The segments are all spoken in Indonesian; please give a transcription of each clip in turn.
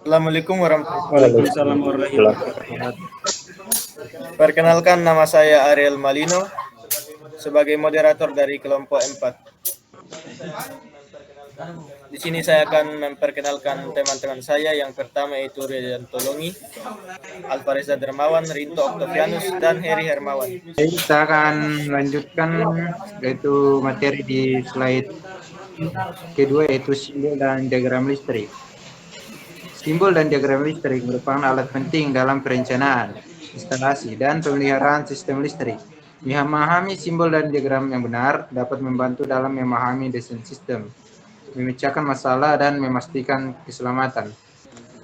Assalamualaikum warahmatullahi Waalaikumsalam warahmatullahi wabarakatuh. wabarakatuh. Perkenalkan, nama saya Ariel Malino sebagai moderator dari kelompok 4. Di sini saya akan memperkenalkan teman-teman saya. Yang pertama yaitu Rianto Longi, Alvareza Dermawan, Rinto Octavianus, dan Heri Hermawan. Kita akan melanjutkan yaitu materi di slide kedua, yaitu simbol dan diagram listrik. Simbol dan diagram listrik merupakan alat penting dalam perencanaan, instalasi, dan pemeliharaan sistem listrik. Memahami simbol dan diagram yang benar dapat membantu dalam memahami desain sistem, memecahkan masalah, dan memastikan keselamatan.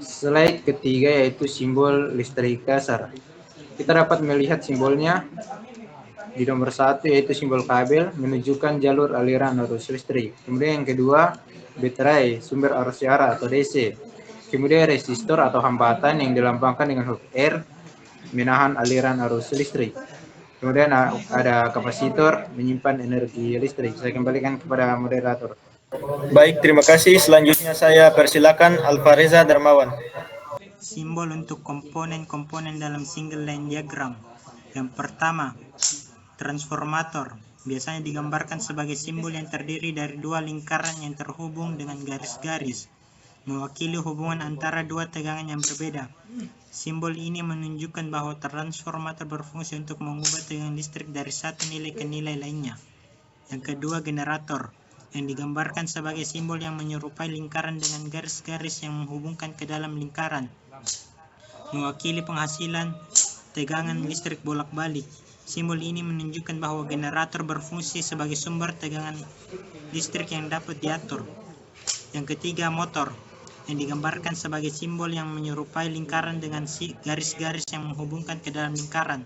Slide ketiga yaitu simbol listrik dasar. Kita dapat melihat simbolnya di nomor 1 yaitu simbol kabel menunjukkan jalur aliran arus listrik. Kemudian yang kedua, baterai sumber arus siara atau DC. Kemudian resistor atau hambatan yang dilambangkan dengan huruf R menahan aliran arus listrik. Kemudian ada kapasitor menyimpan energi listrik. Saya kembalikan kepada moderator. Baik, terima kasih. Selanjutnya saya persilakan Alvareza Dermawan. Simbol untuk komponen-komponen dalam single line diagram. Yang pertama, transformator. Biasanya digambarkan sebagai simbol yang terdiri dari dua lingkaran yang terhubung dengan garis-garis, mewakili hubungan antara dua tegangan yang berbeda. Simbol ini menunjukkan bahwa transformator berfungsi untuk mengubah tegangan listrik dari satu nilai ke nilai lainnya. Yang kedua, generator, yang digambarkan sebagai simbol yang menyerupai lingkaran dengan garis-garis yang menghubungkan ke dalam lingkaran, mewakili penghasilan tegangan listrik bolak-balik. Simbol ini menunjukkan bahwa generator berfungsi sebagai sumber tegangan listrik yang dapat diatur. Yang ketiga, motor, yang digambarkan sebagai simbol yang menyerupai lingkaran dengan garis-garis yang menghubungkan ke dalam lingkaran,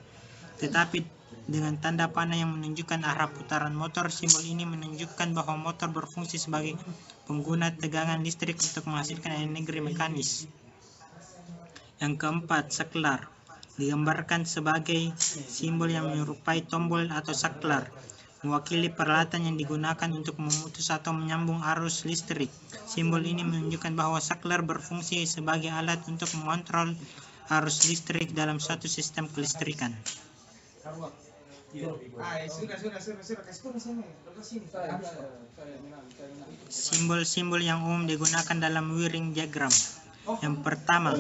tetapi dengan tanda panah yang menunjukkan arah putaran motor. Simbol ini menunjukkan bahwa motor berfungsi sebagai pengguna tegangan listrik untuk menghasilkan energi mekanis. Yang keempat, saklar, digambarkan sebagai simbol yang menyerupai tombol atau saklar, mewakili peralatan yang digunakan untuk memutus atau menyambung arus listrik. Simbol ini menunjukkan bahwa saklar berfungsi sebagai alat untuk mengontrol arus listrik dalam suatu sistem kelistrikan. Simbol-simbol yang umum digunakan dalam wiring diagram. Yang pertama,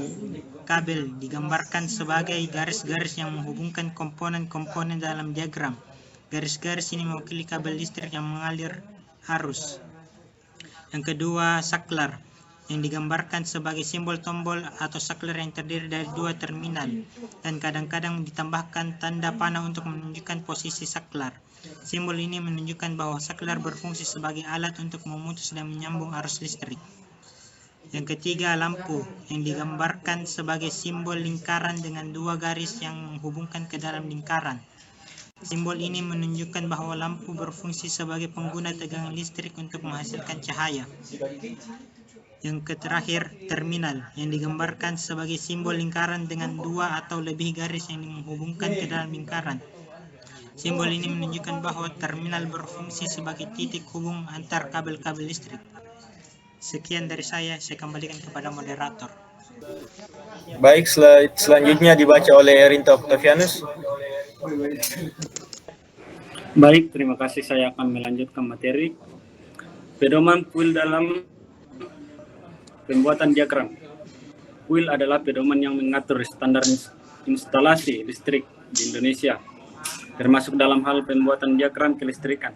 kabel, digambarkan sebagai garis-garis yang menghubungkan komponen-komponen dalam diagram. Garis-garis ini mewakili kabel listrik yang mengalir arus. Yang kedua, saklar, yang digambarkan sebagai simbol tombol atau saklar yang terdiri dari dua terminal, dan kadang-kadang ditambahkan tanda panah untuk menunjukkan posisi saklar. Simbol ini menunjukkan bahwa saklar berfungsi sebagai alat untuk memutus dan menyambung arus listrik. Yang ketiga, lampu, yang digambarkan sebagai simbol lingkaran dengan dua garis yang menghubungkan ke dalam lingkaran. Simbol ini menunjukkan bahwa lampu berfungsi sebagai pengguna tegangan listrik untuk menghasilkan cahaya. Yang terakhir, terminal, yang digambarkan sebagai simbol lingkaran dengan dua atau lebih garis yang menghubungkan ke dalam lingkaran. Simbol ini menunjukkan bahwa terminal berfungsi sebagai titik hubung antar kabel-kabel listrik. Sekian dari saya kembalikan kepada moderator. Baik, slide selanjutnya dibaca oleh Rinto Octavianus. Baik, terima kasih. Saya akan melanjutkan materi. Pedoman kuil dalam pembuatan diagram. Kuil adalah pedoman yang mengatur standar instalasi listrik di Indonesia, termasuk dalam hal pembuatan diagram kelistrikan.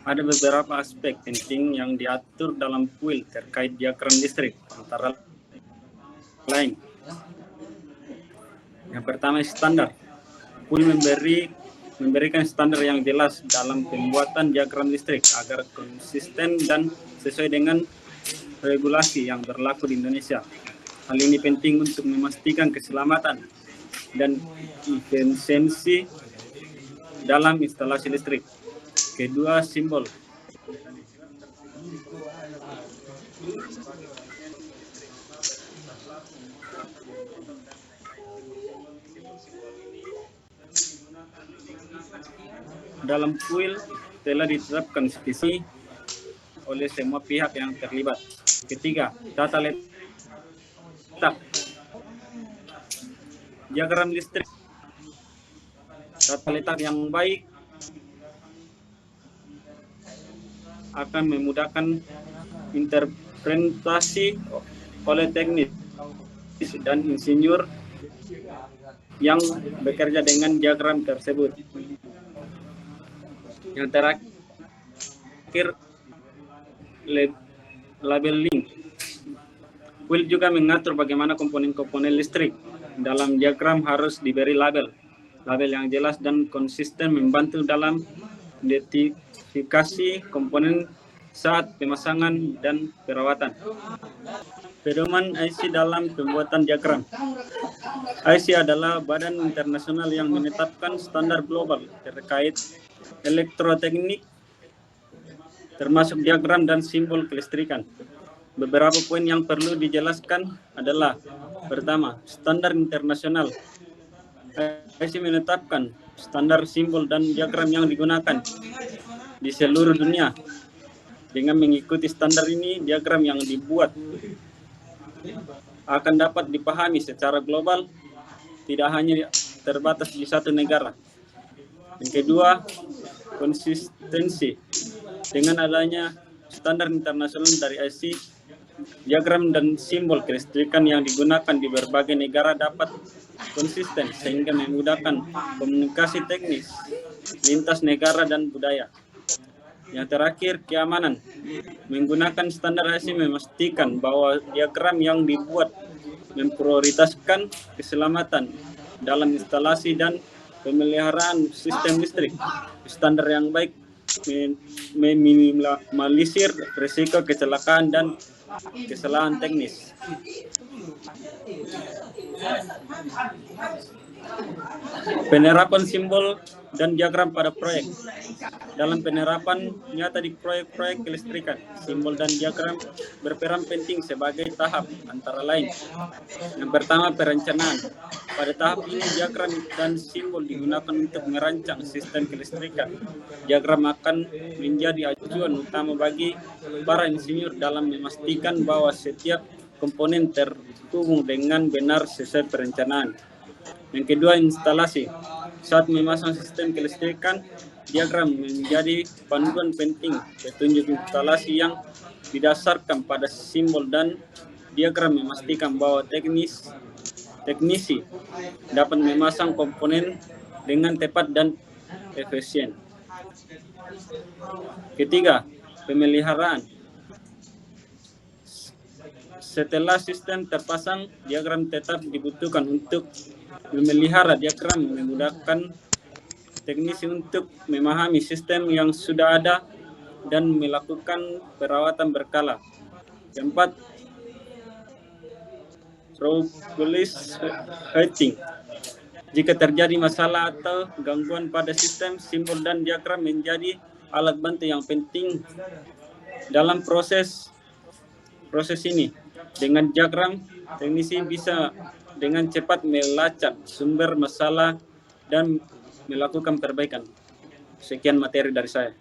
Ada beberapa aspek penting yang diatur dalam kuil terkait diagram listrik, antara lain. Yang pertama, standar. Kuil memberikan standar yang jelas dalam pembuatan diagram listrik agar konsisten dan sesuai dengan regulasi yang berlaku di Indonesia. Hal ini penting untuk memastikan keselamatan dan efisiensi dalam instalasi listrik. Kedua, simbol. Dalam kuil telah ditetapkan visi oleh semua pihak yang terlibat. Ketiga, tata letak diagram listrik. Tata letak yang baik akan memudahkan interpretasi oleh teknis dan insinyur yang bekerja dengan diagram tersebut. Yang terakhir, labeling. Will juga mengatur bagaimana komponen-komponen listrik dalam diagram harus diberi label. Label yang jelas dan konsisten membantu dalam identifikasi komponen saat pemasangan dan perawatan. Pedoman IC dalam pembuatan diagram. IC adalah badan internasional yang menetapkan standar global terkait elektroteknik, termasuk diagram dan simbol kelistrikan. Beberapa poin yang perlu dijelaskan adalah: pertama, standar internasional. IC menetapkan standar simbol dan diagram yang digunakan di seluruh dunia. Dengan mengikuti standar ini, diagram yang dibuat akan dapat dipahami secara global, tidak hanya terbatas di satu negara. Yang kedua, konsistensi. Dengan adanya standar internasional dari IC, diagram dan simbol kelistrikan yang digunakan di berbagai negara dapat konsisten sehingga memudahkan komunikasi teknis lintas negara dan budaya. Yang terakhir, keamanan. Menggunakan standar IC memastikan bahwa diagram yang dibuat memprioritaskan keselamatan dalam instalasi dan pemeliharaan sistem listrik. Standar yang baik meminimalisir risiko kecelakaan dan kesalahan teknis. Penerapan simbol dan diagram pada proyek. Dalam penerapan nyata di proyek-proyek kelistrikan, simbol dan diagram berperan penting sebagai tahap antara lain. Yang pertama, perencanaan. Pada tahap ini, diagram dan simbol digunakan untuk merancang sistem kelistrikan. Diagram akan menjadi acuan utama bagi para insinyur dalam memastikan bahwa setiap komponen terhubung dengan benar sesuai perencanaan. Yang kedua, instalasi. Saat memasang sistem kelistrikan, diagram menjadi panduan penting petunjuk instalasi yang didasarkan pada simbol dan diagram memastikan bahwa teknisi dapat memasang komponen dengan tepat dan efisien. Ketiga, pemeliharaan. Setelah sistem terpasang, diagram tetap dibutuhkan untuk memelihara. Diagram memudahkan teknisi untuk memahami sistem yang sudah ada dan melakukan perawatan berkala. Keempat, troubleshooting. Jika terjadi masalah atau gangguan pada sistem, simbol dan diagram menjadi alat bantu yang penting dalam proses ini. Dengan diagram, teknisi bisa dengan cepat melacak sumber masalah dan melakukan perbaikan. Sekian materi dari saya.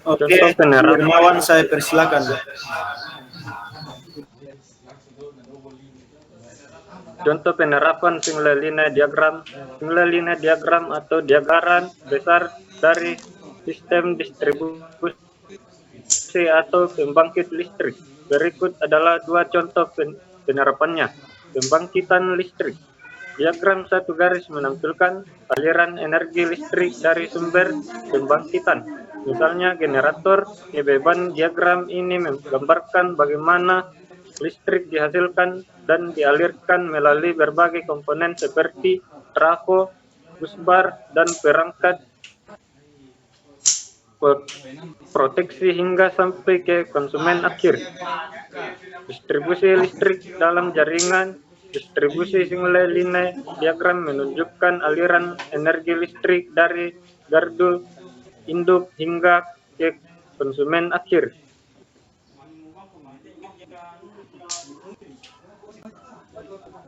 Oke, Hermawan, saya persilakan. Contoh penerapan single line diagram. Single line diagram atau diagram besar dari sistem distribusi atau pembangkit listrik. Berikut adalah dua contoh penerapannya. Pembangkitan listrik. Diagram satu garis menampilkan aliran energi listrik dari sumber pembangkitan. Misalnya generator. Beban diagram ini menggambarkan bagaimana listrik dihasilkan dan dialirkan melalui berbagai komponen seperti trafo, busbar, dan perangkat proteksi hingga sampai ke konsumen akhir. Distribusi listrik dalam jaringan. Distribusi single line diagram menunjukkan aliran energi listrik dari gardu induk hingga ke konsumen akhir.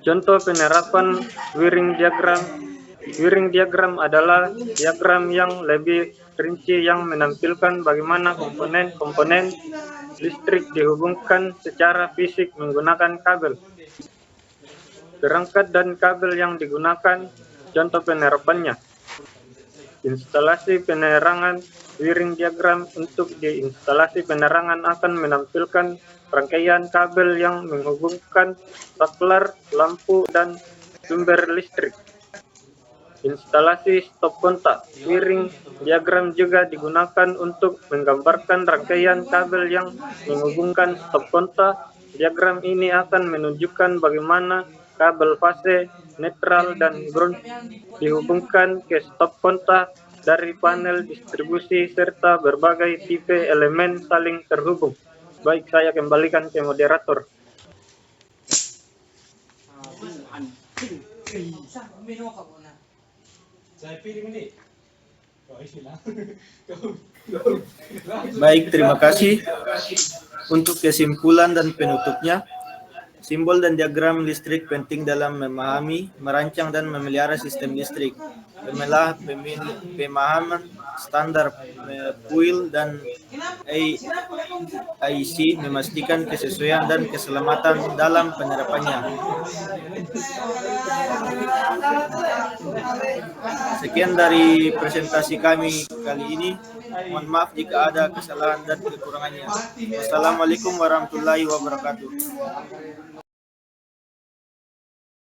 Contoh penerapan wiring diagram. Wiring diagram adalah diagram yang lebih rinci yang menampilkan bagaimana komponen-komponen listrik dihubungkan secara fisik menggunakan kabel. Perangkat dan kabel yang digunakan, contoh penerapannya. Instalasi penerangan wiring diagram. Untuk di instalasi penerangan akan menampilkan rangkaian kabel yang menghubungkan saklar, lampu, dan sumber listrik. Instalasi stop kontak wiring diagram juga digunakan untuk menggambarkan rangkaian kabel yang menghubungkan stop kontak. Diagram ini akan menunjukkan bagaimana kabel fase, netral, dan ground dihubungkan ke stop kontak dari panel distribusi serta berbagai tipe elemen saling terhubung. Baik, saya kembalikan ke moderator. Baik, terima kasih. Untuk kesimpulan dan penutupnya, simbol dan diagram listrik penting dalam memahami, merancang, dan memelihara sistem listrik. Pemahaman standar PUIL dan IC memastikan kesesuaian dan keselamatan dalam penerapannya. Sekian dari presentasi kami kali ini. Mohon maaf jika ada kesalahan dan kekurangannya. Wassalamualaikum warahmatullahi wabarakatuh.